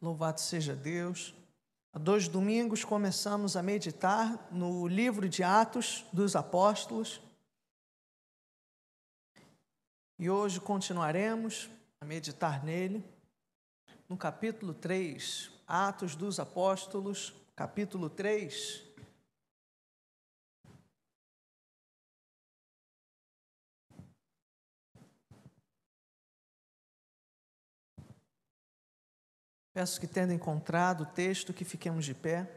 Louvado seja Deus. Há 2 domingos começamos a meditar no livro de Atos dos Apóstolos. E hoje continuaremos a meditar nele, no capítulo 3, Atos dos Apóstolos, capítulo 3. Peço que, tendo encontrado o texto, que fiquemos de pé.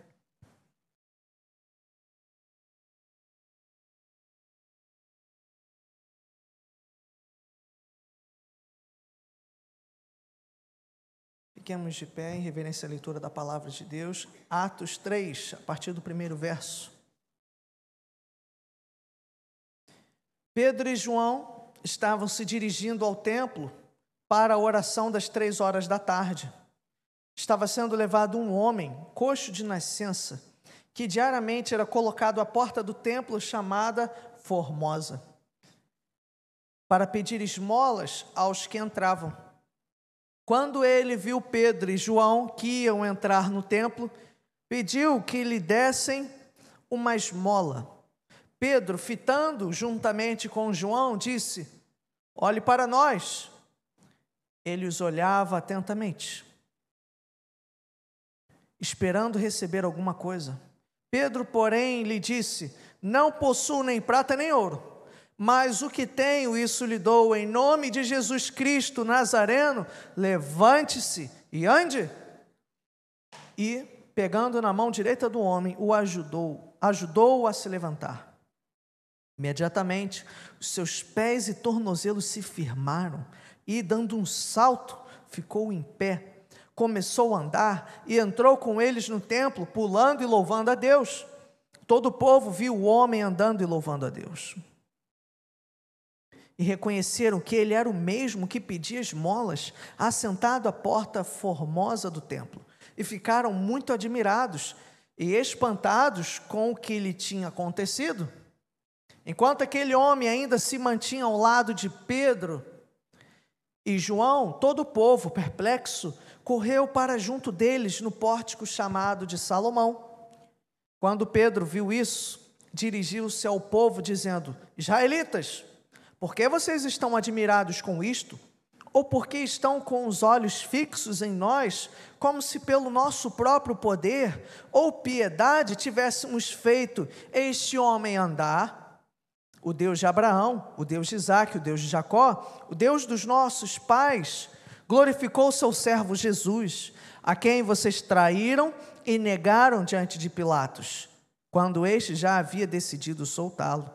Fiquemos de pé em reverência à leitura da palavra de Deus. Atos 3, a partir do primeiro verso. Pedro e João estavam se dirigindo ao templo para a oração das 3 horas da tarde. Estava sendo levado um homem, coxo de nascença, que diariamente era colocado à porta do templo chamada Formosa, para pedir esmolas aos que entravam. Quando ele viu Pedro e João, que iam entrar no templo, pediu que lhe dessem uma esmola. Pedro, fitando juntamente com João, disse: "Olhe para nós." Ele os olhava atentamente, esperando receber alguma coisa. Pedro, porém, lhe disse: "Não possuo nem prata nem ouro, mas o que tenho, isso lhe dou. Em nome de Jesus Cristo Nazareno, levante-se e ande." E, pegando na mão direita do homem, o ajudou a se levantar. Imediatamente, os seus pés e tornozelos se firmaram e, dando um salto, ficou em pé. Começou a andar e entrou com eles no templo, pulando e louvando a Deus. Todo o povo viu o homem andando e louvando a Deus. E reconheceram que ele era o mesmo que pedia esmolas, assentado à porta formosa do templo. E ficaram muito admirados e espantados com o que lhe tinha acontecido. Enquanto aquele homem ainda se mantinha ao lado de Pedro e João, todo o povo, perplexo, correu para junto deles no pórtico chamado de Salomão. Quando Pedro viu isso, dirigiu-se ao povo dizendo: "Israelitas, por que vocês estão admirados com isto? Ou por que estão com os olhos fixos em nós, como se pelo nosso próprio poder ou piedade tivéssemos feito este homem andar? O Deus de Abraão, o Deus de Isaque, o Deus de Jacó, o Deus dos nossos pais, glorificou seu servo Jesus, a quem vocês traíram e negaram diante de Pilatos, quando este já havia decidido soltá-lo.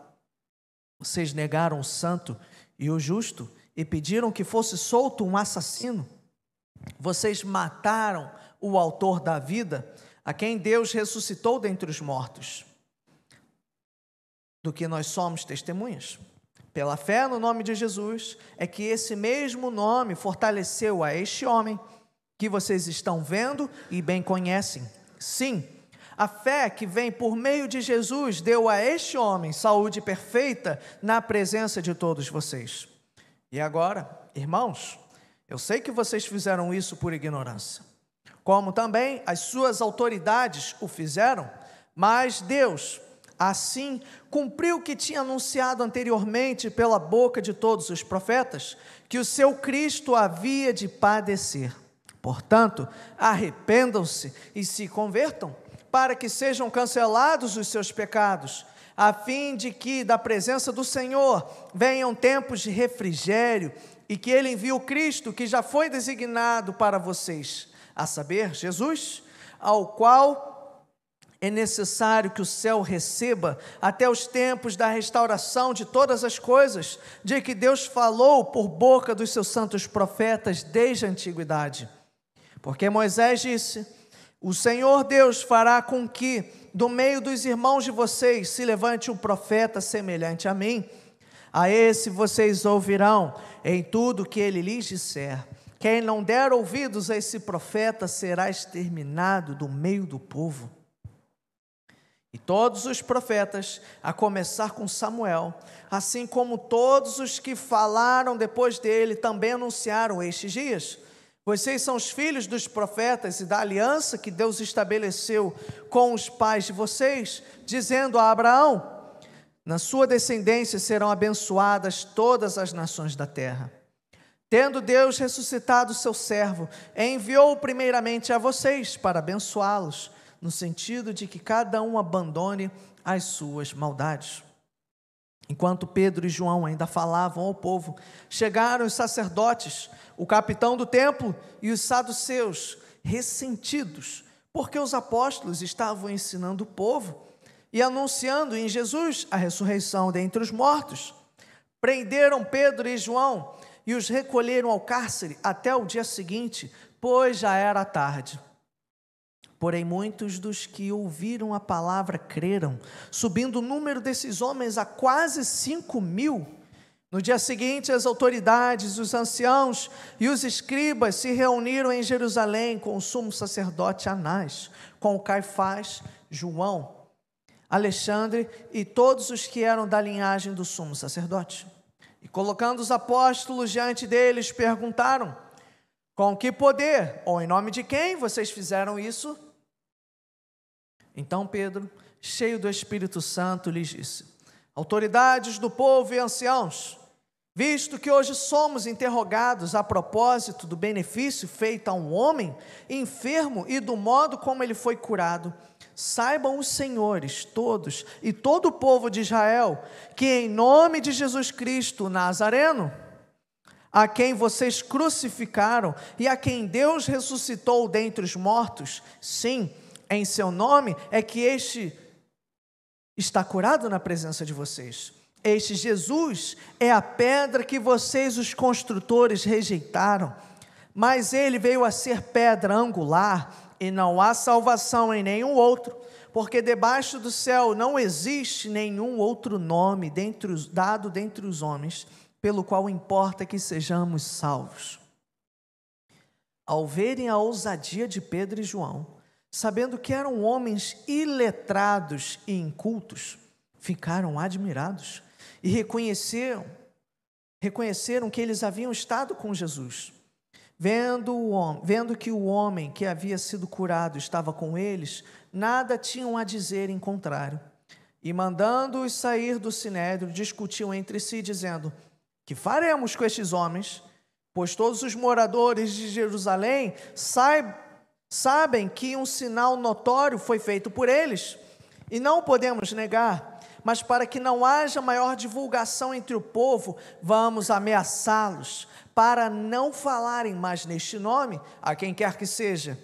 Vocês negaram o santo e o justo e pediram que fosse solto um assassino. Vocês mataram o autor da vida, a quem Deus ressuscitou dentre os mortos, do que nós somos testemunhas. Pela fé no nome de Jesus, é que esse mesmo nome fortaleceu a este homem, que vocês estão vendo e bem conhecem. Sim, a fé que vem por meio de Jesus deu a este homem saúde perfeita na presença de todos vocês. E agora, irmãos, eu sei que vocês fizeram isso por ignorância, como também as suas autoridades o fizeram, mas Deus, assim, cumpriu o que tinha anunciado anteriormente pela boca de todos os profetas, que o seu Cristo havia de padecer. Portanto, arrependam-se e se convertam, para que sejam cancelados os seus pecados, a fim de que da presença do Senhor venham tempos de refrigério, e que Ele envie o Cristo que já foi designado para vocês, a saber, Jesus, ao qual é necessário que o céu receba até os tempos da restauração de todas as coisas, de que Deus falou por boca dos seus santos profetas desde a antiguidade. Porque Moisés disse: "O Senhor Deus fará com que do meio dos irmãos de vocês se levante um profeta semelhante a mim. A esse vocês ouvirão em tudo que ele lhes disser. Quem não der ouvidos a esse profeta será exterminado do meio do povo." E todos os profetas, a começar com Samuel, assim como todos os que falaram depois dele, também anunciaram estes dias. Vocês são os filhos dos profetas e da aliança que Deus estabeleceu com os pais de vocês, dizendo a Abraão: na sua descendência serão abençoadas todas as nações da terra. Tendo Deus ressuscitado o seu servo, enviou-o primeiramente a vocês para abençoá-los, no sentido de que cada um abandone as suas maldades. Enquanto Pedro e João ainda falavam ao povo, chegaram os sacerdotes, o capitão do templo e os saduceus, ressentidos, porque os apóstolos estavam ensinando o povo e anunciando em Jesus a ressurreição dentre os mortos. Prenderam Pedro e João e os recolheram ao cárcere até o dia seguinte, pois já era tarde. Porém, muitos dos que ouviram a palavra creram, subindo o número desses homens a quase 5.000. No dia seguinte, as autoridades, os anciãos e os escribas se reuniram em Jerusalém com o sumo sacerdote Anás, com Caifás, João, Alexandre e todos os que eram da linhagem do sumo sacerdote. E colocando os apóstolos diante deles, perguntaram: com que poder ou em nome de quem vocês fizeram isso? Então Pedro, cheio do Espírito Santo, lhes disse: autoridades do povo e anciãos, visto que hoje somos interrogados a propósito do benefício feito a um homem enfermo e do modo como ele foi curado, saibam os senhores todos e todo o povo de Israel que em nome de Jesus Cristo Nazareno, a quem vocês crucificaram e a quem Deus ressuscitou dentre os mortos, sim, em seu nome é que este está curado na presença de vocês. Este Jesus é a pedra que vocês, os construtores, rejeitaram, mas ele veio a ser pedra angular, e não há salvação em nenhum outro, porque debaixo do céu não existe nenhum outro nome dado dentre os homens, pelo qual importa que sejamos salvos. Ao verem a ousadia de Pedro e João, sabendo que eram homens iletrados e incultos, ficaram admirados e reconheceram que eles haviam estado com Jesus. Vendo que o homem que havia sido curado estava com eles, nada tinham a dizer em contrário. E mandando-os sair do sinédrio, discutiam entre si, dizendo: que faremos com estes homens? Pois todos os moradores de Jerusalém sabem que um sinal notório foi feito por eles, e não podemos negar, mas para que não haja maior divulgação entre o povo, vamos ameaçá-los, para não falarem mais neste nome, a quem quer que seja.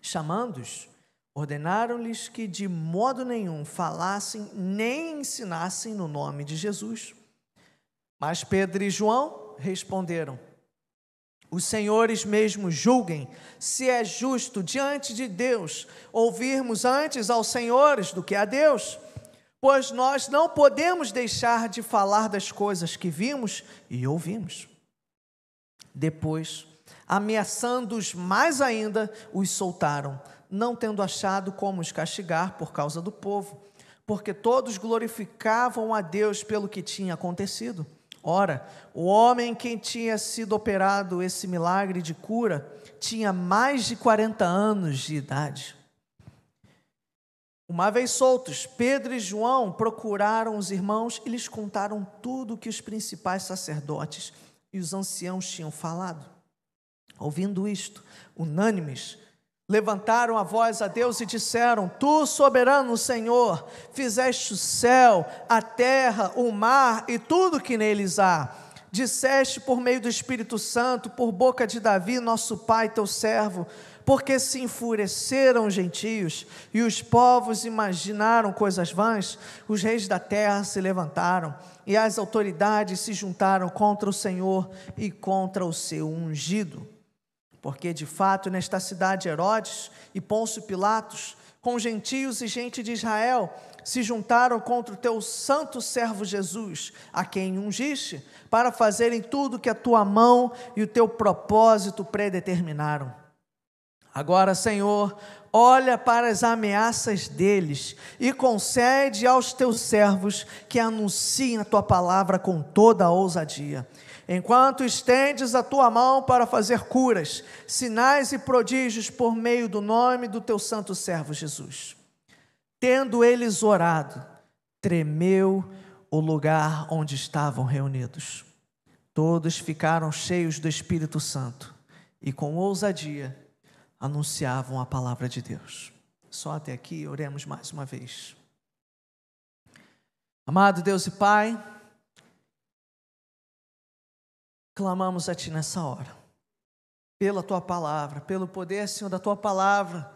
Chamando-os, ordenaram-lhes que de modo nenhum falassem nem ensinassem no nome de Jesus. Mas Pedro e João responderam: os senhores mesmos julguem se é justo diante de Deus ouvirmos antes aos senhores do que a Deus, pois nós não podemos deixar de falar das coisas que vimos e ouvimos. Depois, ameaçando-os mais ainda, os soltaram, não tendo achado como os castigar por causa do povo, porque todos glorificavam a Deus pelo que tinha acontecido. Ora, o homem que tinha sido operado esse milagre de cura tinha mais de 40 anos de idade. Uma vez soltos, Pedro e João procuraram os irmãos e lhes contaram tudo o que os principais sacerdotes e os anciãos tinham falado. Ouvindo isto, unânimes, levantaram a voz a Deus e disseram: tu, soberano Senhor, fizeste o céu, a terra, o mar e tudo que neles há. Disseste por meio do Espírito Santo, por boca de Davi, nosso pai, teu servo, porque se enfureceram os gentios e os povos imaginaram coisas vãs, os reis da terra se levantaram e as autoridades se juntaram contra o Senhor e contra o seu ungido. Porque de fato nesta cidade Herodes e Pôncio Pilatos, com gentios e gente de Israel, se juntaram contra o teu santo servo Jesus, a quem ungiste, para fazerem tudo que a tua mão e o teu propósito predeterminaram. Agora, Senhor, olha para as ameaças deles e concede aos teus servos que anunciem a tua palavra com toda a ousadia. Enquanto estendes a tua mão para fazer curas, sinais e prodígios por meio do nome do teu santo servo Jesus. Tendo eles orado, tremeu o lugar onde estavam reunidos. Todos ficaram cheios do Espírito Santo e com ousadia anunciavam a palavra de Deus. Só até aqui, oremos mais uma vez. Amado Deus e Pai, clamamos a Ti nessa hora, pela Tua palavra, pelo poder, Senhor, da Tua palavra,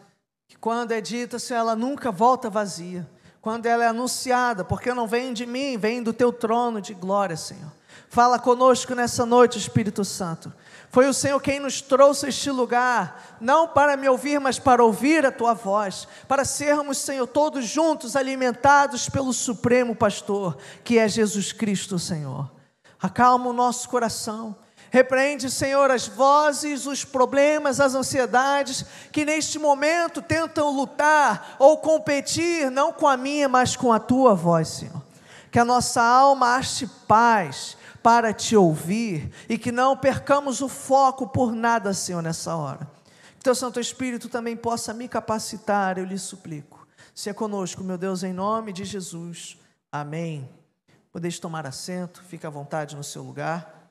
que quando é dita, Senhor, ela nunca volta vazia, quando ela é anunciada, porque não vem de mim, vem do Teu trono de glória, Senhor. Fala conosco nessa noite, Espírito Santo. Foi o Senhor quem nos trouxe a este lugar, não para me ouvir, mas para ouvir a Tua voz, para sermos, Senhor, todos juntos alimentados pelo Supremo Pastor, que é Jesus Cristo, Senhor. Acalma o nosso coração, repreende, Senhor, as vozes, os problemas, as ansiedades, que neste momento tentam lutar ou competir, não com a minha, mas com a Tua voz, Senhor. Que a nossa alma ache paz para Te ouvir, e que não percamos o foco por nada, Senhor, nessa hora. Que Teu Santo Espírito também possa me capacitar, eu lhe suplico. Seja conosco, meu Deus, em nome de Jesus. Amém. Podeis tomar assento, fique à vontade no seu lugar.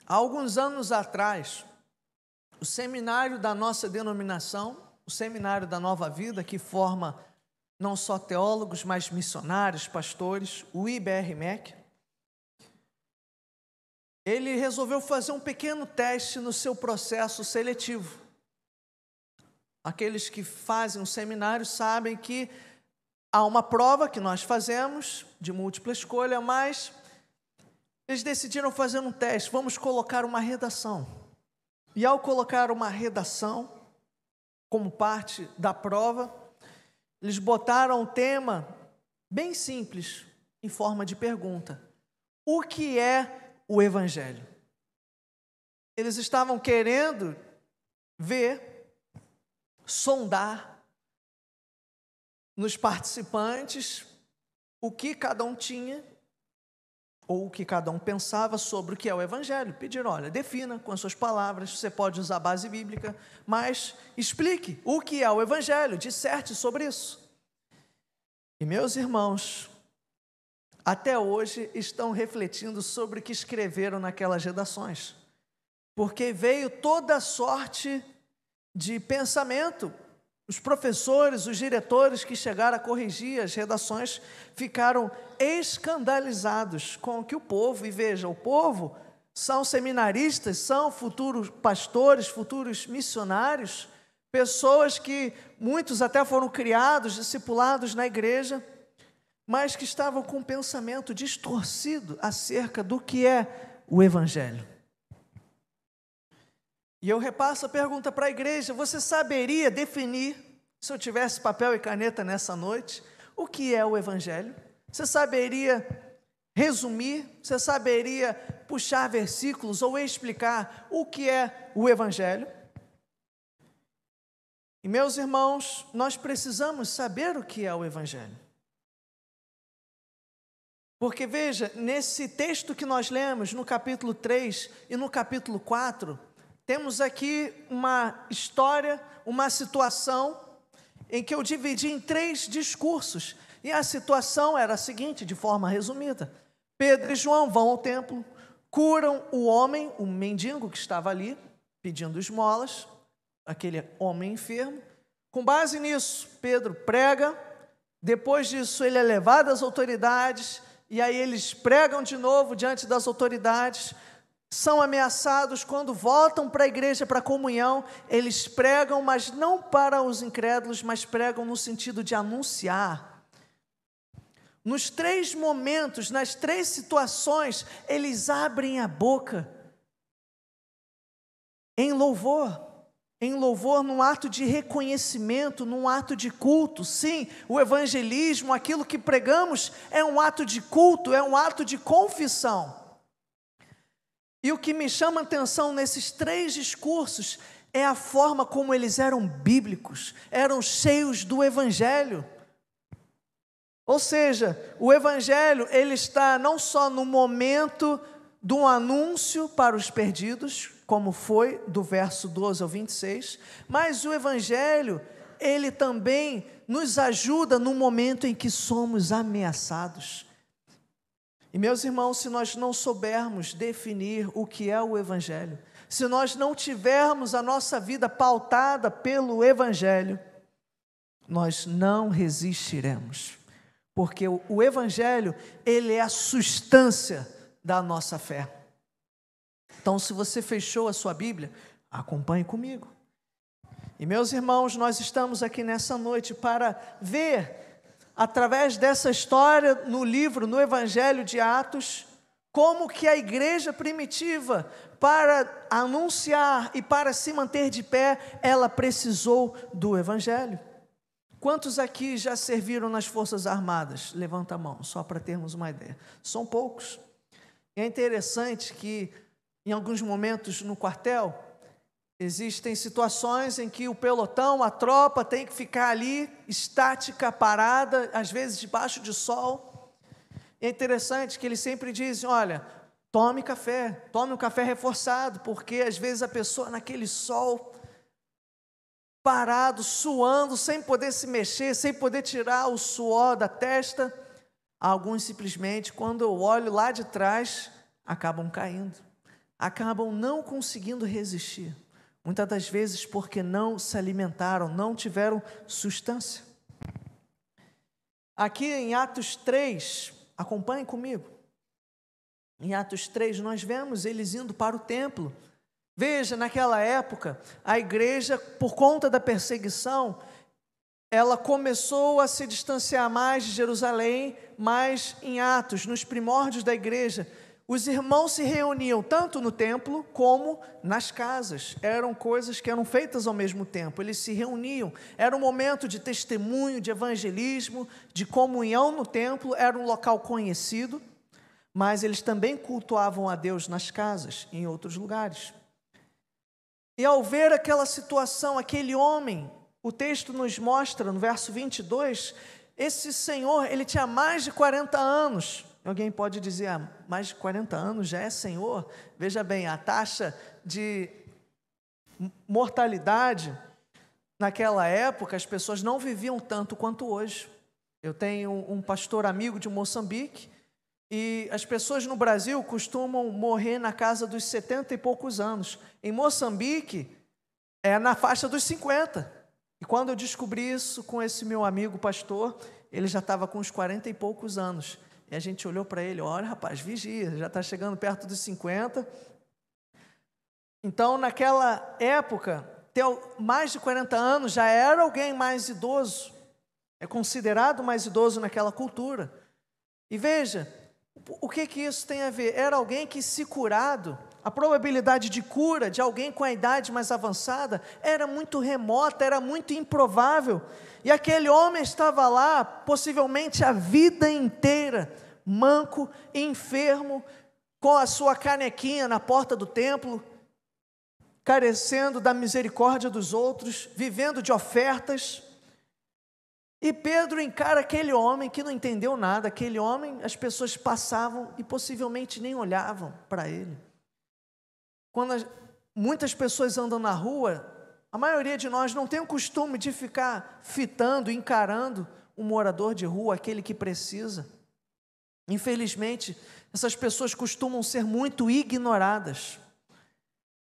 Há alguns anos atrás, o seminário da nossa denominação, o Seminário da Nova Vida, que forma não só teólogos, mas missionários, pastores, o IBR-MEC, ele resolveu fazer um pequeno teste no seu processo seletivo. Aqueles que fazem um seminário sabem que há uma prova que nós fazemos, de múltipla escolha, mas eles decidiram fazer um teste, vamos colocar uma redação. E ao colocar uma redação, como parte da prova, eles botaram um tema bem simples, em forma de pergunta: o que é o Evangelho? Eles estavam querendo ver, sondar nos participantes o que cada um tinha, ou o que cada um pensava sobre o que é o Evangelho. Pediram, olha, defina com as suas palavras, você pode usar a base bíblica, mas explique o que é o Evangelho, disserte sobre isso. E meus irmãos, até hoje estão refletindo sobre o que escreveram naquelas redações, porque veio toda sorte de pensamento. Os professores, os diretores que chegaram a corrigir as redações ficaram escandalizados com que o povo, e veja, o povo são seminaristas, são futuros pastores, futuros missionários, pessoas que muitos até foram criados, discipulados na igreja, mas que estavam com um pensamento distorcido acerca do que é o Evangelho. E eu repasso a pergunta para a igreja: você saberia definir, se eu tivesse papel e caneta nessa noite, o que é o Evangelho? Você saberia resumir? Você saberia puxar versículos ou explicar o que é o Evangelho? E meus irmãos, nós precisamos saber o que é o Evangelho. Porque veja, nesse texto que nós lemos, no capítulo 3 e no capítulo 4, temos aqui uma história, uma situação em que eu dividi em 3 discursos. E a situação era a seguinte, de forma resumida: Pedro e João vão ao templo, curam o homem, o mendigo que estava ali, pedindo esmolas, aquele homem enfermo. Com base nisso, Pedro prega, depois disso ele é levado às autoridades, e aí eles pregam de novo diante das autoridades, são ameaçados. Quando voltam para a igreja, para a comunhão, eles pregam, mas não para os incrédulos, mas pregam no sentido de anunciar. Nos 3 momentos, nas 3 situações, eles abrem a boca em louvor. em louvor, num ato de reconhecimento, num ato de culto. Sim, o evangelismo, aquilo que pregamos, é um ato de culto, é um ato de confissão. E o que me chama a atenção nesses 3 discursos é a forma como eles eram bíblicos, eram cheios do evangelho. Ou seja, o evangelho, ele está não só no momento do anúncio para os perdidos, como foi do verso 12 ao 26, mas o evangelho, ele também nos ajuda no momento em que somos ameaçados. E meus irmãos, se nós não soubermos definir o que é o evangelho, se nós não tivermos a nossa vida pautada pelo evangelho, nós não resistiremos, porque o evangelho, ele é a substância da nossa fé. Então, se você fechou a sua Bíblia, acompanhe comigo. E meus irmãos, nós estamos aqui nessa noite para ver, através dessa história no livro, no Evangelho de Atos, como que a igreja primitiva, para anunciar e para se manter de pé, ela precisou do Evangelho. Quantos aqui já serviram nas Forças Armadas? Levanta a mão, só para termos uma ideia. São poucos. É interessante que, em alguns momentos no quartel, existem situações em que o pelotão, a tropa, tem que ficar ali, estática, parada, às vezes debaixo de sol. É interessante que eles sempre dizem, olha, tome um café reforçado, porque às vezes a pessoa naquele sol, parado, suando, sem poder se mexer, sem poder tirar o suor da testa, alguns simplesmente, quando eu olho lá de trás, acabam caindo, acabam não conseguindo resistir. Muitas das vezes porque não se alimentaram, não tiveram sustância. Aqui em Atos 3, acompanhem comigo. Em Atos 3, nós vemos eles indo para o templo. Veja, naquela época, a igreja, por conta da perseguição, ela começou a se distanciar mais de Jerusalém, mas em Atos, nos primórdios da igreja, os irmãos se reuniam tanto no templo como nas casas. Eram coisas que eram feitas ao mesmo tempo. Eles se reuniam. Era um momento de testemunho, de evangelismo, de comunhão no templo. Era um local conhecido, mas eles também cultuavam a Deus nas casas, em outros lugares. E ao ver aquela situação, aquele homem, o texto nos mostra, no verso 22, esse senhor, ele tinha mais de 40 anos. Alguém pode dizer, mais de 40 anos já é senhor? Veja bem, a taxa de mortalidade naquela época, as pessoas não viviam tanto quanto hoje. Eu tenho um pastor amigo de Moçambique, e as pessoas no Brasil costumam morrer na casa dos 70 e poucos anos. Em Moçambique, é na faixa dos 50. E quando eu descobri isso com esse meu amigo pastor, ele já estava com uns 40 e poucos anos. E a gente olhou para ele, olha rapaz, vigia, já está chegando perto dos 50. Então, naquela época, ter mais de 40 anos já era alguém mais idoso. É considerado mais idoso naquela cultura. E veja, o que isso tem a ver? Era alguém que, se curado, a probabilidade de cura de alguém com a idade mais avançada era muito remota, era muito improvável. E aquele homem estava lá, possivelmente a vida inteira, manco, enfermo, com a sua canequinha na porta do templo, carecendo da misericórdia dos outros, vivendo de ofertas. E Pedro encara aquele homem que não entendeu nada. Aquele homem, as pessoas passavam e possivelmente nem olhavam para ele. Quando muitas pessoas andam na rua, a maioria de nós não tem o costume de ficar fitando, encarando um morador de rua, aquele que precisa. Infelizmente, essas pessoas costumam ser muito ignoradas.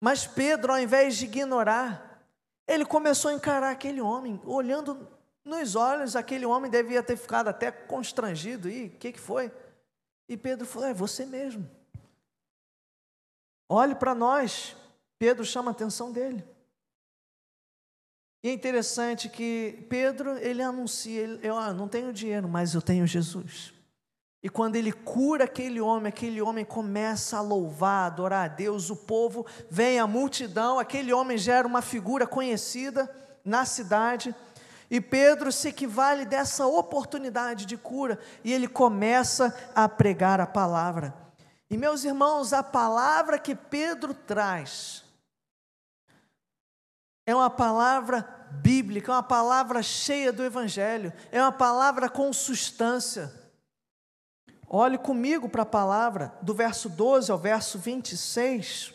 Mas Pedro, ao invés de ignorar, ele começou a encarar aquele homem, olhando nos olhos. Aquele homem devia ter ficado até constrangido. E o que foi? E Pedro falou, é você mesmo. Olhe para nós. Pedro chama a atenção dele. E é interessante que Pedro, ele anuncia, eu não tenho dinheiro, mas eu tenho Jesus. E quando ele cura aquele homem começa a louvar, a adorar a Deus, o povo vem, a multidão, aquele homem já era uma figura conhecida na cidade, e Pedro se equivale dessa oportunidade de cura, e ele começa a pregar a palavra. E meus irmãos, a palavra que Pedro traz é uma palavra bíblica, é uma palavra cheia do Evangelho, é uma palavra com substância. Olhe comigo para a palavra, do verso 12 ao verso 26.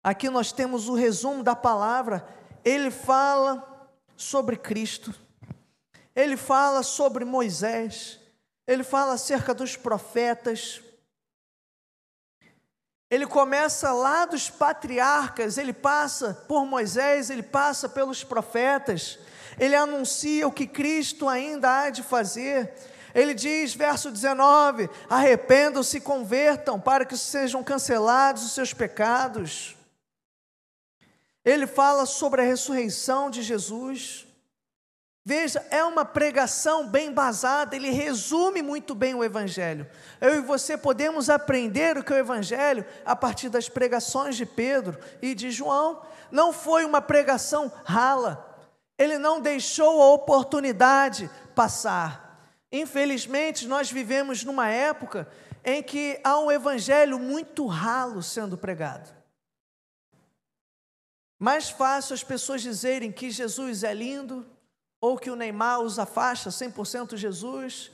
Aqui nós temos o resumo da palavra. Ele fala sobre Cristo, ele fala sobre Moisés, ele fala acerca dos profetas. Ele começa lá dos patriarcas, ele passa por Moisés, ele passa pelos profetas, ele anuncia o que Cristo ainda há de fazer. Ele diz, verso 19, arrependam-se e convertam para que sejam cancelados os seus pecados. Ele fala sobre a ressurreição de Jesus. Veja, é uma pregação bem embasada, ele resume muito bem o Evangelho. Eu e você podemos aprender o que é o Evangelho a partir das pregações de Pedro e de João. Não foi uma pregação rala, ele não deixou a oportunidade passar. Infelizmente, nós vivemos numa época em que há um evangelho muito ralo sendo pregado. Mais fácil as pessoas dizerem que Jesus é lindo, ou que o Neymar usa faixa 100% Jesus,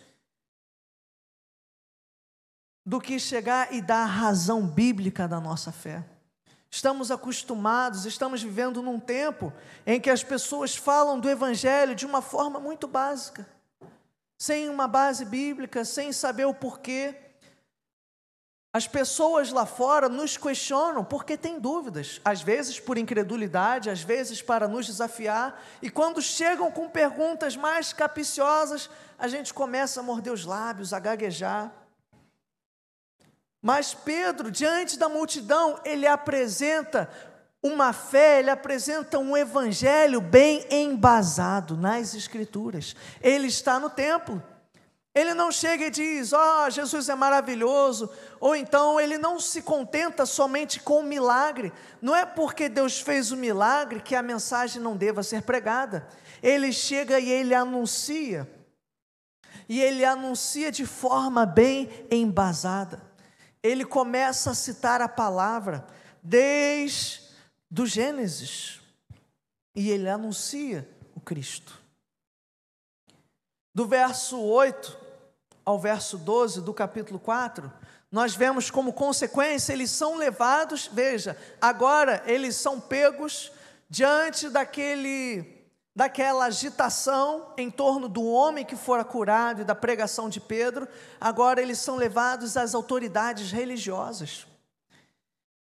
do que chegar e dar a razão bíblica da nossa fé. Estamos acostumados, estamos vivendo num tempo em que as pessoas falam do evangelho de uma forma muito básica, sem uma base bíblica, sem saber o porquê. As pessoas lá fora nos questionam porque têm dúvidas, às vezes por incredulidade, às vezes para nos desafiar, e quando chegam com perguntas mais capciosas, a gente começa a morder os lábios, a gaguejar. Mas Pedro, diante da multidão, ele apresenta uma fé, ele apresenta um evangelho bem embasado nas Escrituras. Ele está no templo, ele não chega e diz, Jesus é maravilhoso, ou então ele não se contenta somente com o milagre. Não é porque Deus fez o milagre que a mensagem não deva ser pregada. Ele chega e ele anuncia de forma bem embasada. Ele começa a citar a palavra desde do Gênesis, e ele anuncia o Cristo. Do verso 8 ao verso 12 do capítulo 4, nós vemos como consequência, eles são levados, veja, agora eles são pegos diante daquela agitação em torno do homem que fora curado e da pregação de Pedro. Agora eles são levados às autoridades religiosas.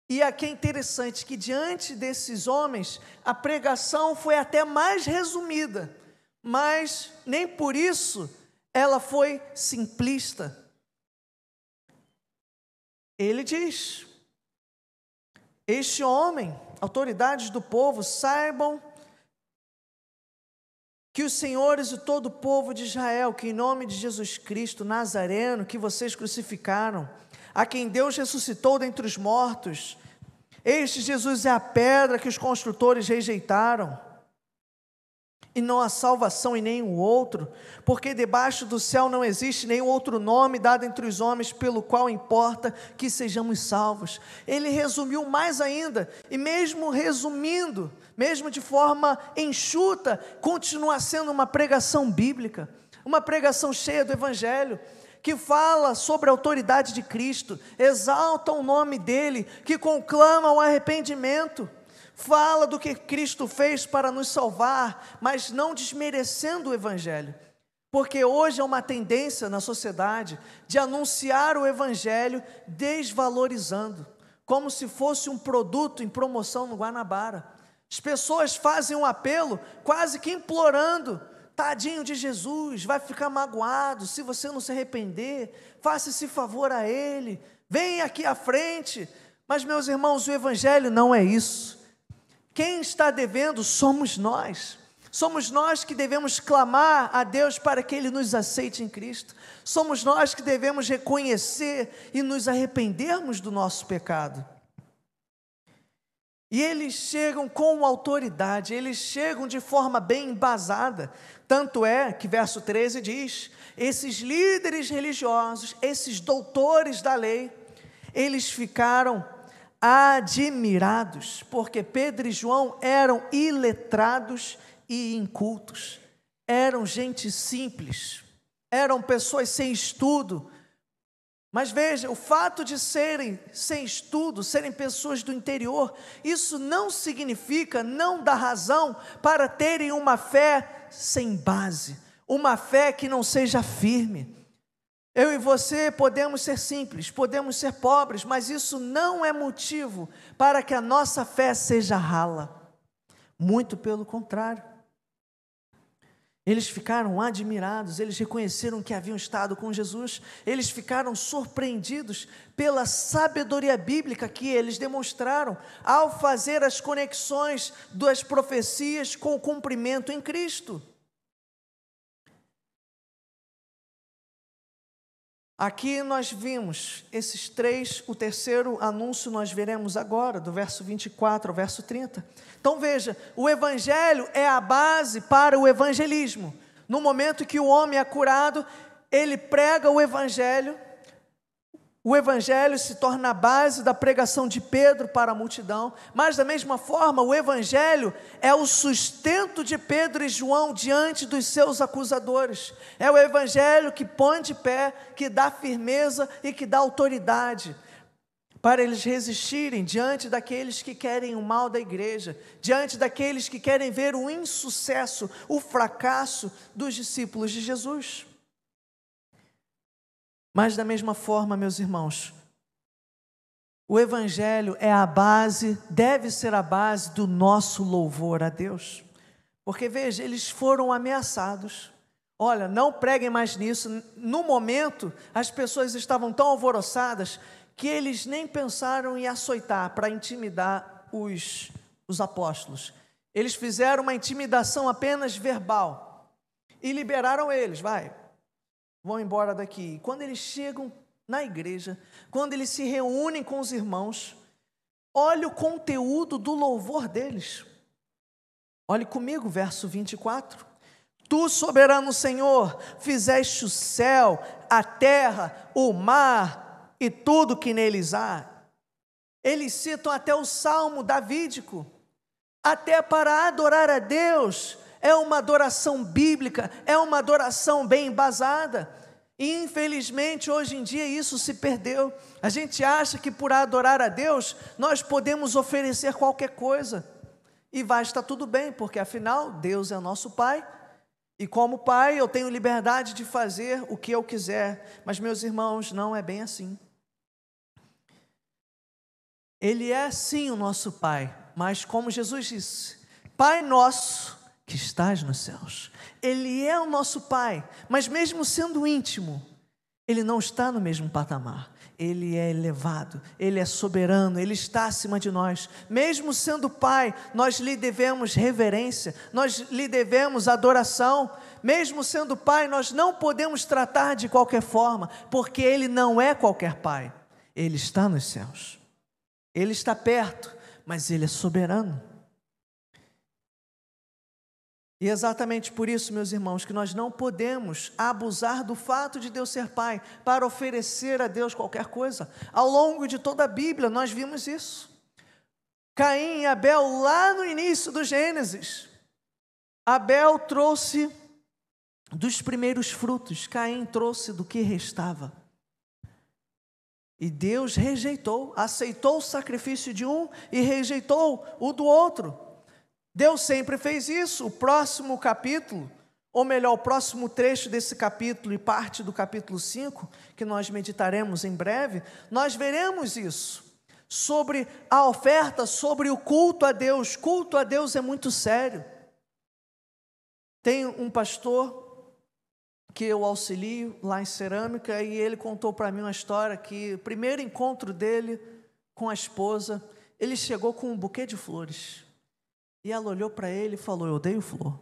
E aqui é interessante que diante desses homens, a pregação foi até mais resumida, mas nem por isso ela foi simplista. Ele diz, este homem, autoridades do povo, saibam que os senhores e todo o povo de Israel, que em nome de Jesus Cristo, Nazareno, que vocês crucificaram, a quem Deus ressuscitou dentre os mortos, este Jesus é a pedra que os construtores rejeitaram, e não há salvação em nenhum outro, porque debaixo do céu não existe nenhum outro nome dado entre os homens, pelo qual importa que sejamos salvos. Ele resumiu mais ainda, e mesmo resumindo, mesmo de forma enxuta, continua sendo uma pregação bíblica, uma pregação cheia do Evangelho, que fala sobre a autoridade de Cristo, exalta o nome dEle, que conclama o arrependimento, fala do que Cristo fez para nos salvar, mas não desmerecendo o Evangelho, porque hoje é uma tendência na sociedade de anunciar o Evangelho desvalorizando, como se fosse um produto em promoção no Guanabara. As pessoas fazem um apelo quase que implorando, tadinho de Jesus, vai ficar magoado se você não se arrepender, faça esse favor a Ele, vem aqui à frente. Mas meus irmãos, o Evangelho não é isso. Quem está devendo somos nós. Somos nós que devemos clamar a Deus para que Ele nos aceite em Cristo. Somos nós que devemos reconhecer e nos arrependermos do nosso pecado. E eles chegam com autoridade, eles chegam de forma bem embasada. Tanto é que verso 13 diz: esses líderes religiosos, esses doutores da lei, eles ficaram admirados, porque Pedro e João eram iletrados e incultos, eram gente simples, eram pessoas sem estudo. Mas veja, o fato de serem sem estudo, serem pessoas do interior, isso não significa, não dá razão para terem uma fé sem base, uma fé que não seja firme. Eu e você podemos ser simples, podemos ser pobres, mas isso não é motivo para que a nossa fé seja rala. Muito pelo contrário. Eles ficaram admirados, eles reconheceram que haviam estado com Jesus, eles ficaram surpreendidos pela sabedoria bíblica que eles demonstraram ao fazer as conexões das profecias com o cumprimento em Cristo. Aqui nós vimos esses três, o terceiro anúncio nós veremos agora, do verso 24 ao verso 30. Então veja, o Evangelho é a base para o evangelismo. No momento que o homem é curado, ele prega o Evangelho se torna a base da pregação de Pedro para a multidão, mas da mesma forma o Evangelho é o sustento de Pedro e João diante dos seus acusadores, é o Evangelho que põe de pé, que dá firmeza e que dá autoridade, para eles resistirem diante daqueles que querem o mal da igreja, diante daqueles que querem ver o insucesso, o fracasso dos discípulos de Jesus. Mas da mesma forma, meus irmãos, o Evangelho é a base, deve ser a base do nosso louvor a Deus, porque veja, eles foram ameaçados, olha, não preguem mais nisso. No momento, as pessoas estavam tão alvoroçadas, que eles nem pensaram em açoitar, para intimidar os apóstolos, eles fizeram uma intimidação apenas verbal, e liberaram eles, vão embora daqui. Quando eles chegam na igreja, quando eles se reúnem com os irmãos, olha o conteúdo do louvor deles. Olhe comigo, verso 24. Tu, soberano Senhor, fizeste o céu, a terra, o mar e tudo que neles há. Eles citam até o salmo davídico, até para adorar a Deus. É uma adoração bíblica, é uma adoração bem embasada, e infelizmente hoje em dia isso se perdeu. A gente acha que por adorar a Deus, nós podemos oferecer qualquer coisa, e vai estar tudo bem, porque afinal Deus é nosso Pai, e como Pai eu tenho liberdade de fazer o que eu quiser, mas meus irmãos, não é bem assim. Ele é sim o nosso Pai, mas como Jesus disse, Pai nosso, que estás nos céus. Ele é o nosso Pai, mas mesmo sendo íntimo, Ele não está no mesmo patamar. Ele é elevado, Ele é soberano, Ele está acima de nós. Mesmo sendo Pai, nós lhe devemos reverência, nós lhe devemos adoração. Mesmo sendo Pai, nós não podemos tratar de qualquer forma, porque Ele não é qualquer Pai. Ele está nos céus, Ele está perto, mas Ele é soberano. E exatamente por isso, meus irmãos, que nós não podemos abusar do fato de Deus ser Pai para oferecer a Deus qualquer coisa. Ao longo de toda a Bíblia nós vimos isso. Caim e Abel, lá no início do Gênesis, Abel trouxe dos primeiros frutos, Caim trouxe do que restava. E Deus rejeitou, aceitou o sacrifício de um e rejeitou o do outro. Deus sempre fez isso. O próximo capítulo, ou melhor, o próximo trecho desse capítulo e parte do capítulo 5, que nós meditaremos em breve, nós veremos isso, sobre a oferta, sobre o culto a Deus. Culto a Deus é muito sério. Tem um pastor que eu auxilio lá em Cerâmica, e ele contou para mim uma história que o primeiro encontro dele com a esposa, ele chegou com um buquê de flores. E ela olhou para ele e falou: eu odeio flor.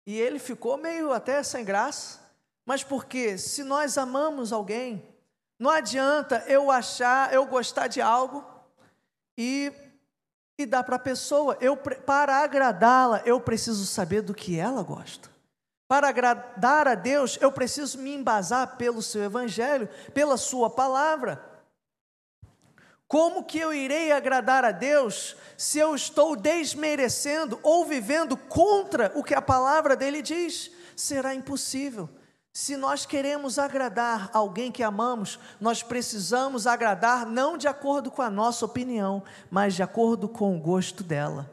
E ele ficou meio até sem graça. Mas porque se nós amamos alguém, não adianta eu gostar de algo e dar para a pessoa. Para agradá-la, eu preciso saber do que ela gosta. Para agradar a Deus, eu preciso me embasar pelo seu evangelho, pela sua palavra. Como que eu irei agradar a Deus se eu estou desmerecendo ou vivendo contra o que a palavra dele diz? Será impossível. Se nós queremos agradar alguém que amamos, nós precisamos agradar não de acordo com a nossa opinião, mas de acordo com o gosto dela.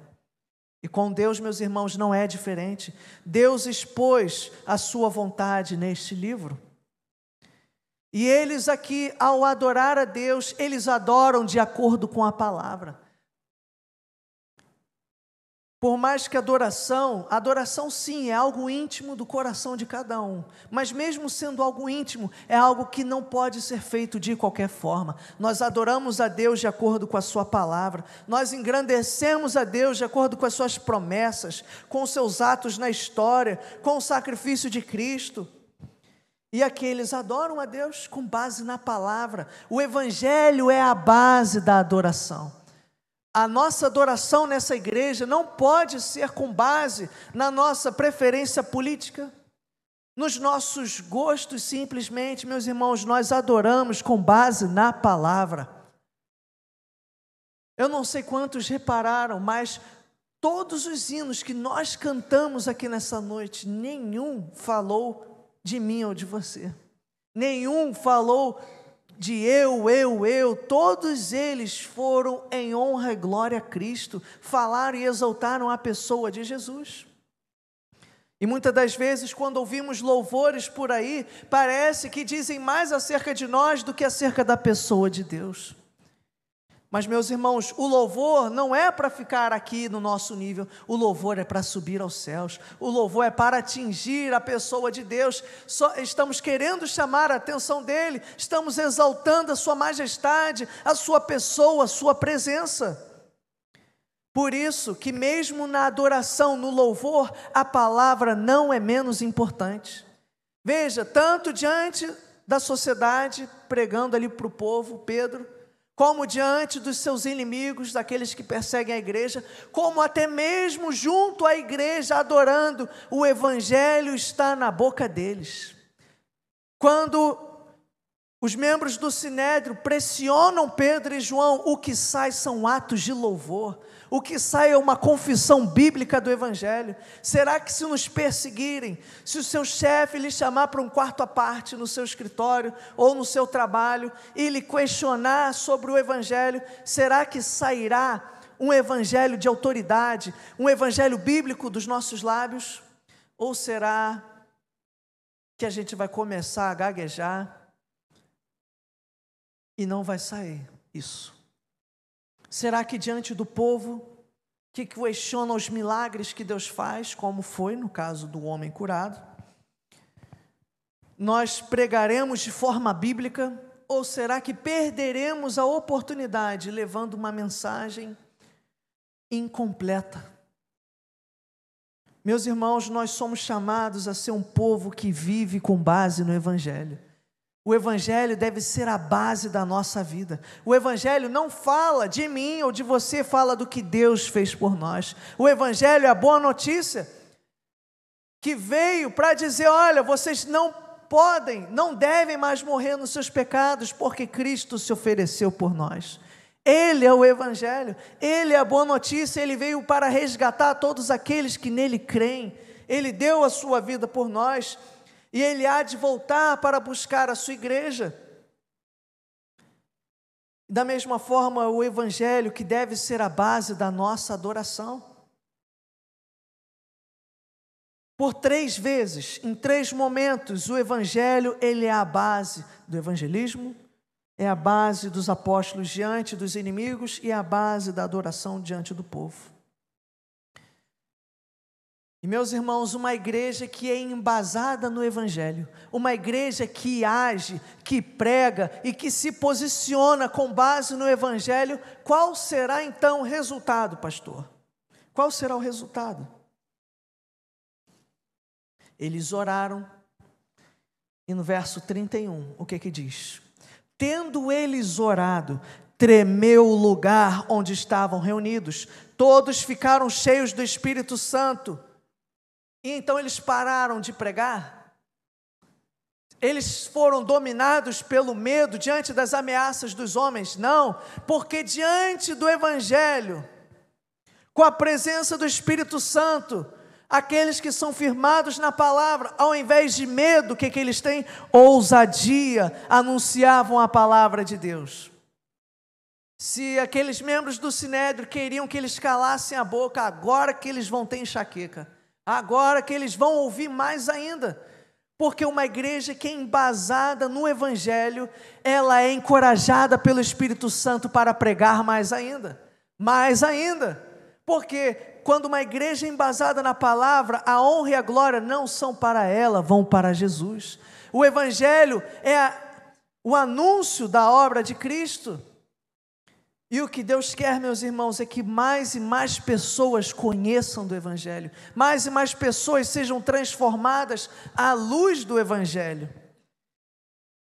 E com Deus, meus irmãos, não é diferente. Deus expôs a sua vontade neste livro. E eles aqui, ao adorar a Deus, eles adoram de acordo com a palavra. Por mais que adoração sim, é algo íntimo do coração de cada um. Mas mesmo sendo algo íntimo, é algo que não pode ser feito de qualquer forma. Nós adoramos a Deus de acordo com a sua palavra. Nós engrandecemos a Deus de acordo com as suas promessas, com os seus atos na história, com o sacrifício de Cristo. E aqui eles adoram a Deus com base na palavra. O evangelho é a base da adoração. A nossa adoração nessa igreja não pode ser com base na nossa preferência política, nos nossos gostos simplesmente, meus irmãos, nós adoramos com base na palavra. Eu não sei quantos repararam, mas todos os hinos que nós cantamos aqui nessa noite, nenhum falou de mim ou de você. Nenhum falou de eu, todos eles foram em honra e glória a Cristo, falaram e exaltaram a pessoa de Jesus. E muitas das vezes, quando ouvimos louvores por aí, parece que dizem mais acerca de nós do que acerca da pessoa de Deus. Mas, meus irmãos, o louvor não é para ficar aqui no nosso nível, o louvor é para subir aos céus, o louvor é para atingir a pessoa de Deus. Estamos querendo chamar a atenção dele, estamos exaltando a sua majestade, a sua pessoa, a sua presença. Por isso que mesmo na adoração, no louvor, a palavra não é menos importante. Veja, tanto diante da sociedade, pregando ali para o povo, Pedro, como diante dos seus inimigos, daqueles que perseguem a igreja, como até mesmo junto à igreja, adorando, o evangelho está na boca deles. Quando os membros do Sinédrio pressionam Pedro e João, o que sai são atos de louvor, o que sai é uma confissão bíblica do evangelho. Será que se nos perseguirem, se o seu chefe lhe chamar para um quarto à parte no seu escritório ou no seu trabalho e lhe questionar sobre o evangelho, será que sairá um evangelho de autoridade, um evangelho bíblico dos nossos lábios? Ou será que a gente vai começar a gaguejar e não vai sair isso? Será que diante do povo que questiona os milagres que Deus faz, como foi no caso do homem curado, nós pregaremos de forma bíblica, ou será que perderemos a oportunidade levando uma mensagem incompleta? Meus irmãos, nós somos chamados a ser um povo que vive com base no evangelho. O evangelho deve ser a base da nossa vida. O evangelho não fala de mim ou de você, fala do que Deus fez por nós. O evangelho é a boa notícia que veio para dizer, olha, vocês não devem mais morrer nos seus pecados, porque Cristo se ofereceu por nós. Ele é o evangelho, ele é a boa notícia, ele veio para resgatar todos aqueles que nele creem. Ele deu a sua vida por nós. E ele há de voltar para buscar a sua igreja. Da mesma forma, o evangelho que deve ser a base da nossa adoração. Por 3 vezes, em 3 momentos, o evangelho ele é a base do evangelismo, é a base dos apóstolos diante dos inimigos e é a base da adoração diante do povo. E, meus irmãos, uma igreja que é embasada no evangelho, uma igreja que age, que prega e que se posiciona com base no evangelho, qual será então o resultado, pastor? Qual será o resultado? Eles oraram, e no verso 31, o que diz? Tendo eles orado, tremeu o lugar onde estavam reunidos, todos ficaram cheios do Espírito Santo, e então eles pararam de pregar. Eles foram dominados pelo medo diante das ameaças dos homens? Não, porque diante do Evangelho, com a presença do Espírito Santo, aqueles que são firmados na palavra, ao invés de medo, o que eles têm? Ousadia, anunciavam a palavra de Deus. Se aqueles membros do Sinédrio queriam que eles calassem a boca, agora que eles vão ter enxaqueca, agora que eles vão ouvir mais ainda, porque uma igreja que é embasada no Evangelho, ela é encorajada pelo Espírito Santo para pregar mais ainda, porque quando uma igreja é embasada na palavra, a honra e a glória não são para ela, vão para Jesus. O Evangelho é o anúncio da obra de Cristo. E o que Deus quer, meus irmãos, é que mais e mais pessoas conheçam do Evangelho, mais e mais pessoas sejam transformadas à luz do Evangelho.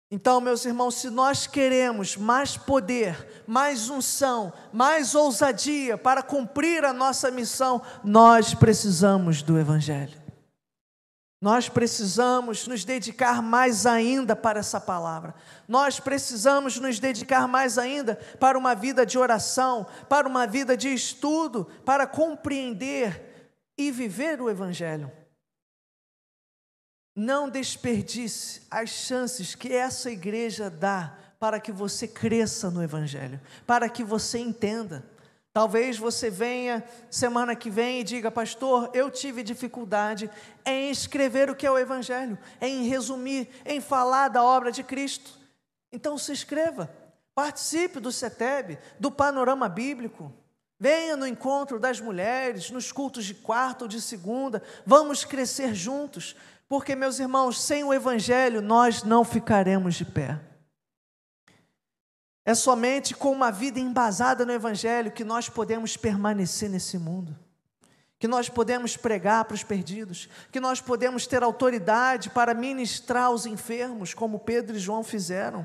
Então, meus irmãos, se nós queremos mais poder, mais unção, mais ousadia para cumprir a nossa missão, nós precisamos do Evangelho. Nós precisamos nos dedicar mais ainda para essa palavra. Nós precisamos nos dedicar mais ainda para uma vida de oração, para uma vida de estudo, para compreender e viver o Evangelho. Não desperdice as chances que essa igreja dá para que você cresça no Evangelho, para que você entenda. Talvez você venha semana que vem e diga: pastor, eu tive dificuldade em escrever o que é o Evangelho, em resumir, em falar da obra de Cristo. Então se inscreva, participe do CETEB, do Panorama Bíblico, venha no encontro das mulheres, nos cultos de quarta ou de segunda, vamos crescer juntos, porque, meus irmãos, sem o Evangelho nós não ficaremos de pé. É somente com uma vida embasada no Evangelho que nós podemos permanecer nesse mundo, que nós podemos pregar para os perdidos, que nós podemos ter autoridade para ministrar aos enfermos, como Pedro e João fizeram.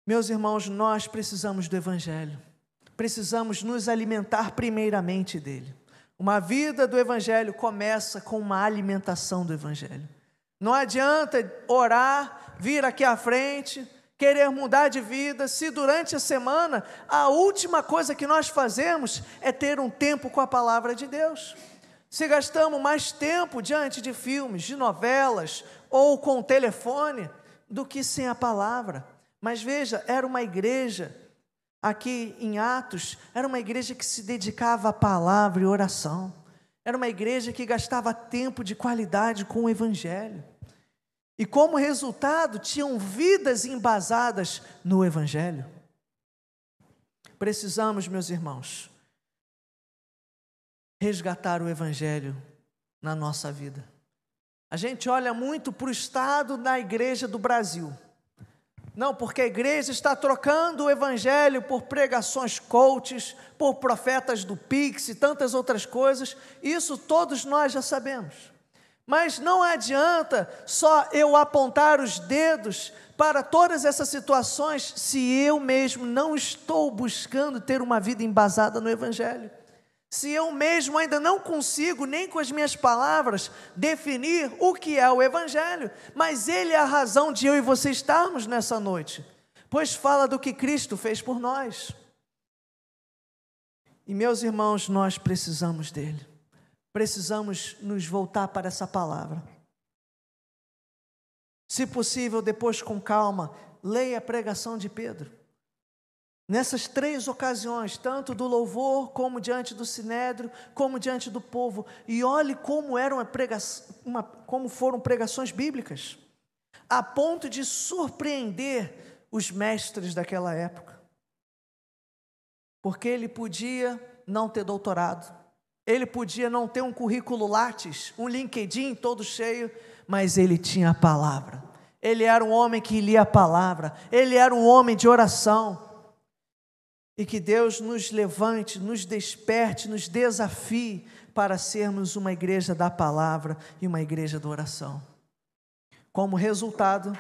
Meus irmãos, nós precisamos do Evangelho, precisamos nos alimentar primeiramente dele. Uma vida do Evangelho começa com uma alimentação do Evangelho. Não adianta orar, vir aqui à frente, querer mudar de vida, se durante a semana a última coisa que nós fazemos é ter um tempo com a palavra de Deus. Se gastamos mais tempo diante de filmes, de novelas ou com o telefone do que sem a palavra. Mas veja, era uma igreja, aqui em Atos, era uma igreja que se dedicava à palavra e oração. Era uma igreja que gastava tempo de qualidade com o Evangelho. E como resultado, tinham vidas embasadas no Evangelho. Precisamos, meus irmãos, resgatar o Evangelho na nossa vida. A gente olha muito para o estado da igreja do Brasil. Não, porque a igreja está trocando o Evangelho por pregações coaches, por profetas do Pix e tantas outras coisas. Isso todos nós já sabemos. Mas não adianta só eu apontar os dedos para todas essas situações se eu mesmo não estou buscando ter uma vida embasada no Evangelho. Se eu mesmo ainda não consigo, nem com as minhas palavras, definir o que é o Evangelho. Mas ele é a razão de eu e você estarmos nessa noite, pois fala do que Cristo fez por nós. E, meus irmãos, nós precisamos dele. Precisamos nos voltar para essa palavra. Se possível, depois com calma, leia a pregação de Pedro. Nessas 3 ocasiões, tanto do louvor, como diante do sinédrio, como diante do povo, e olhe como como foram pregações bíblicas, a ponto de surpreender os mestres daquela época. Porque ele podia não ter doutorado, ele podia não ter um currículo Lattes, um LinkedIn todo cheio, mas ele tinha a palavra. Ele era um homem que lia a palavra, ele era um homem de oração. e que Deus nos levante, nos desperte, nos desafie para sermos uma igreja da palavra e uma igreja da oração. Como resultado,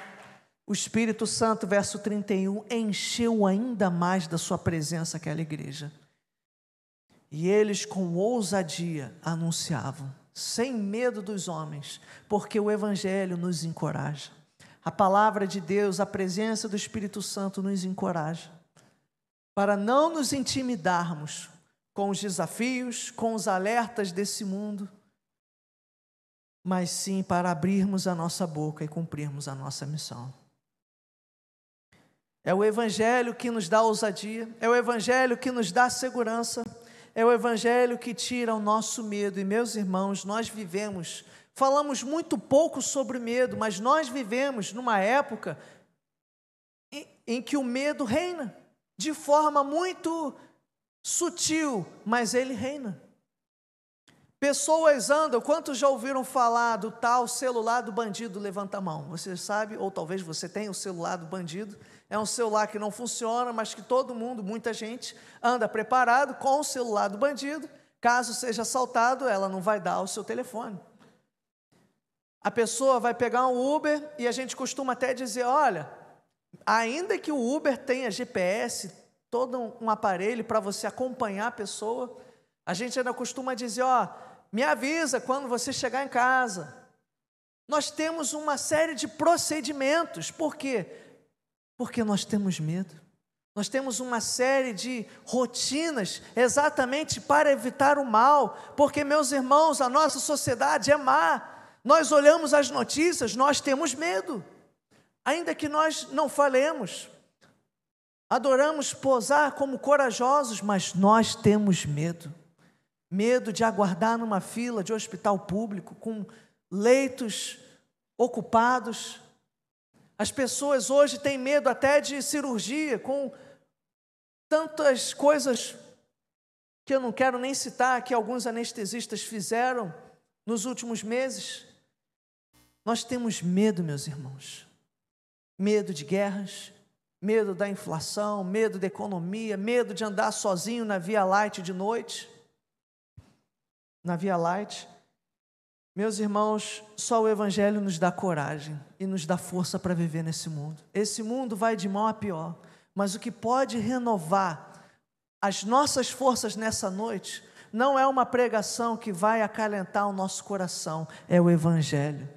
o Espírito Santo, verso 31, encheu ainda mais da sua presença aquela igreja. E eles com ousadia anunciavam, sem medo dos homens, porque o Evangelho nos encoraja. A palavra de Deus, a presença do Espírito Santo nos encoraja, para não nos intimidarmos com os desafios, com os alertas desse mundo, mas sim para abrirmos a nossa boca e cumprirmos a nossa missão. É o Evangelho que nos dá ousadia, é o Evangelho que nos dá segurança, é o Evangelho que tira o nosso medo. E meus irmãos, nós vivemos, falamos muito pouco sobre medo, mas nós vivemos numa época em que o medo reina, de forma muito sutil, mas ele reina. Pessoas andam, quantos já ouviram falar do tal celular do bandido? Levanta a mão. Você sabe, ou talvez você tenha o celular do bandido. É um celular que não funciona, mas que todo mundo, muita gente, anda preparado com o celular do bandido. Caso seja assaltado, ela não vai dar o seu telefone. A pessoa vai pegar um Uber e a gente costuma até dizer, olha, ainda que o Uber tenha GPS, todo um aparelho para você acompanhar a pessoa, a gente ainda costuma dizer, me avisa quando você chegar em casa. Nós temos uma série de procedimentos. Por quê? Porque nós temos medo. Nós temos uma série de rotinas exatamente para evitar o mal, porque, meus irmãos, a nossa sociedade é má. Nós olhamos as notícias, nós temos medo, ainda que nós não falemos. Adoramos posar como corajosos, mas nós temos medo. Medo de aguardar numa fila de hospital público, com leitos ocupados. As pessoas hoje têm medo até de cirurgia, com tantas coisas que eu não quero nem citar, que alguns anestesistas fizeram nos últimos meses. Nós temos medo, meus irmãos. Medo de guerras, medo da inflação, medo da economia, medo de andar sozinho na Via Láctea de noite. Na Via Láctea. Meus irmãos, só o Evangelho nos dá coragem e nos dá força para viver nesse mundo. Esse mundo vai de mal a pior, mas o que pode renovar as nossas forças nessa noite não é uma pregação que vai acalentar o nosso coração, é o Evangelho.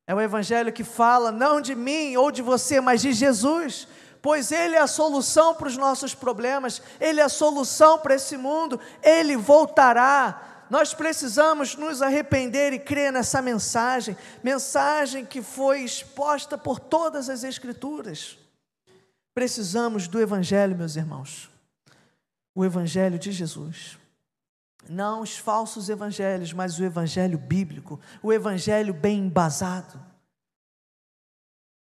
É o Evangelho que fala não de mim ou de você, mas de Jesus, pois Ele é a solução para os nossos problemas, Ele é a solução para esse mundo, Ele voltará. Nós precisamos nos arrepender e crer nessa mensagem que foi exposta por todas as Escrituras. Precisamos do Evangelho, meus irmãos, o Evangelho de Jesus. Não os falsos evangelhos, mas o Evangelho bíblico, o Evangelho bem embasado.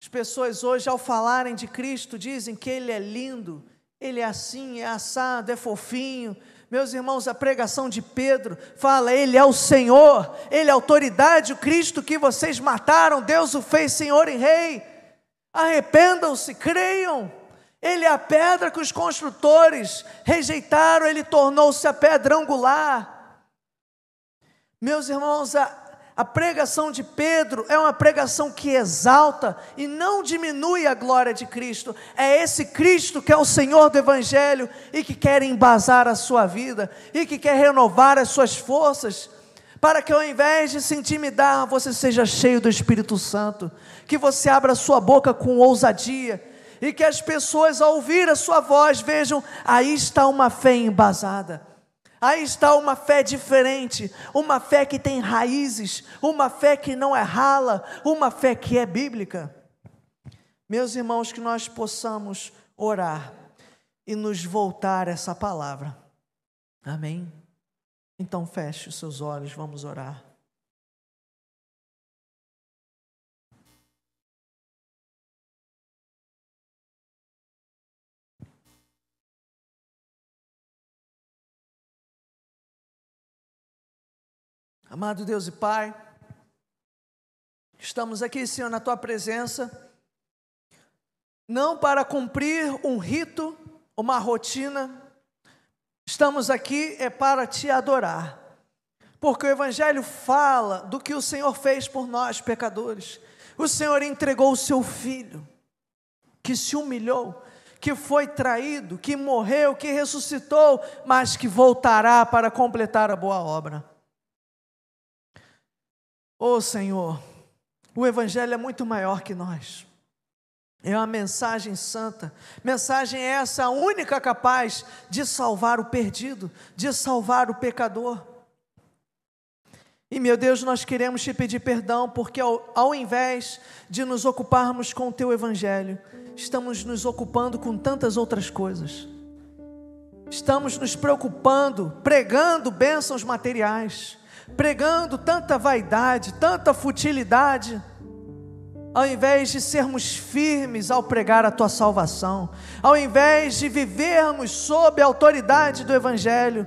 As pessoas hoje, ao falarem de Cristo, dizem que Ele é lindo, Ele é assim, é assado, é fofinho. Meus irmãos, a pregação de Pedro fala, Ele é o Senhor, Ele é a autoridade, o Cristo que vocês mataram, Deus o fez Senhor e Rei. Arrependam-se, creiam. Ele é a pedra que os construtores rejeitaram, Ele tornou-se a pedra angular. Meus irmãos, a pregação de Pedro é uma pregação que exalta e não diminui a glória de Cristo. É esse Cristo que é o Senhor do Evangelho e que quer embasar a sua vida e que quer renovar as suas forças, para que ao invés de se intimidar, você seja cheio do Espírito Santo, que você abra a sua boca com ousadia e que as pessoas, ao ouvir a sua voz, vejam, aí está uma fé embasada. Aí está uma fé diferente, uma fé que tem raízes, uma fé que não é rala, uma fé que é bíblica. Meus irmãos, que nós possamos orar e nos voltar a essa palavra. Amém? Então feche os seus olhos, vamos orar. Amado Deus e Pai, estamos aqui, Senhor, na Tua presença, não para cumprir um rito, uma rotina, Estamos aqui para te adorar, porque o Evangelho fala do que o Senhor fez por nós, pecadores. O Senhor entregou o seu Filho, que se humilhou, que foi traído, que morreu, que ressuscitou, mas que voltará para completar a boa obra. Ô Senhor, o Evangelho é muito maior que nós. É uma mensagem santa, mensagem essa única capaz de salvar o perdido, de salvar o pecador. E meu Deus, nós queremos te pedir perdão, porque ao invés de nos ocuparmos com o teu Evangelho, estamos nos ocupando com tantas outras coisas. Estamos nos preocupando, pregando bênçãos materiais, pregando tanta vaidade, tanta futilidade, ao invés de sermos firmes ao pregar a tua salvação, ao invés de vivermos sob a autoridade do Evangelho.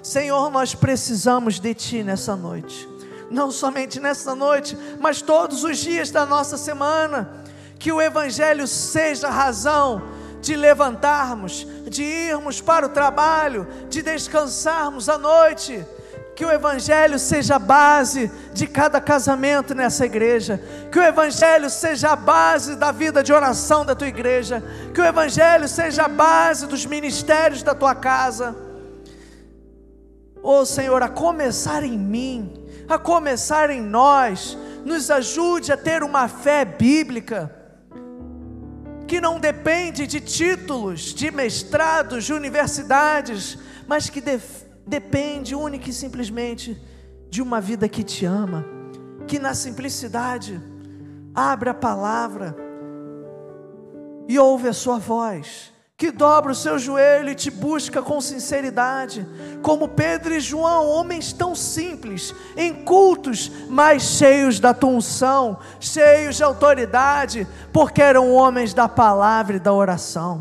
Senhor, nós precisamos de ti nessa noite, não somente nessa noite, mas todos os dias da nossa semana. Que o Evangelho seja a razão de levantarmos, de irmos para o trabalho, de descansarmos à noite. Que o Evangelho seja a base de cada casamento nessa igreja. Que o Evangelho seja a base da vida de oração da tua igreja. Que o Evangelho seja a base dos ministérios da tua casa. Ô Senhor, a começar em mim, a começar em nós, nos ajude a ter uma fé bíblica, que não depende de títulos, de mestrados, de universidades, mas que depende única e simplesmente de uma vida que te ama, que na simplicidade abre a palavra e ouve a sua voz, que dobra o seu joelho e te busca com sinceridade, como Pedro e João, homens tão simples, incultos, mas cheios da tua unção, cheios de autoridade, porque eram homens da palavra e da oração.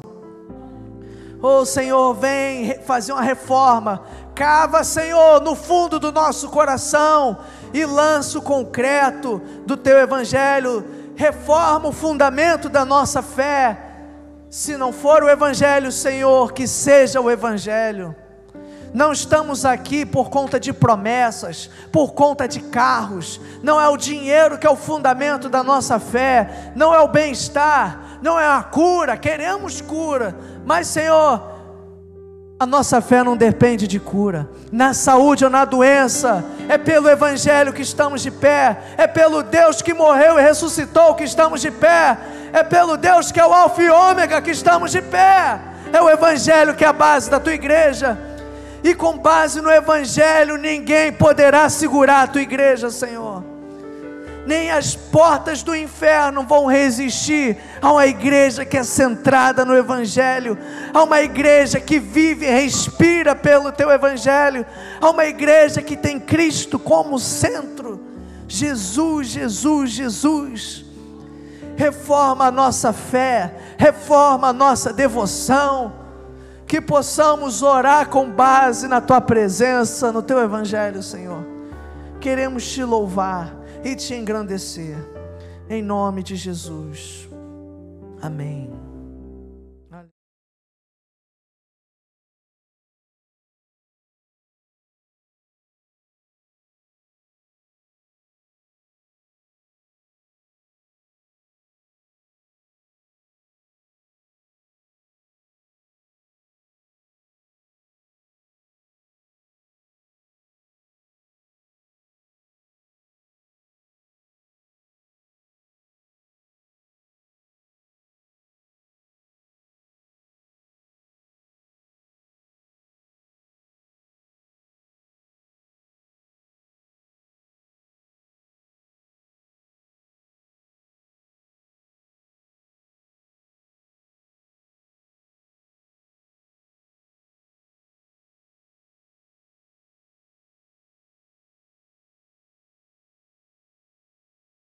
Oh Senhor, vem fazer uma reforma, cava, Senhor, no fundo do nosso coração e lança o concreto do teu Evangelho, reforma o fundamento da nossa fé. Se não for o Evangelho, Senhor, que seja o Evangelho. Não estamos aqui por conta de promessas, por conta de carros. Não é o dinheiro que é o fundamento da nossa fé, não é o bem-estar, não é a cura. Queremos cura, mas Senhor, a nossa fé não depende de cura, na saúde ou na doença. É pelo Evangelho que estamos de pé, é pelo Deus que morreu e ressuscitou que estamos de pé, é pelo Deus que é o Alfa e Ômega que estamos de pé. É o Evangelho que é a base da tua igreja, e com base no Evangelho ninguém poderá segurar a tua igreja, Senhor. Nem as portas do inferno vão resistir a uma igreja que é centrada no Evangelho, a uma igreja que vive e respira pelo teu Evangelho, a uma igreja que tem Cristo como centro. Jesus, Jesus, Jesus. Reforma a nossa fé, reforma a nossa devoção, que possamos orar com base na tua presença, no teu Evangelho, Senhor. Queremos te louvar e te engrandecer, em nome de Jesus, amém.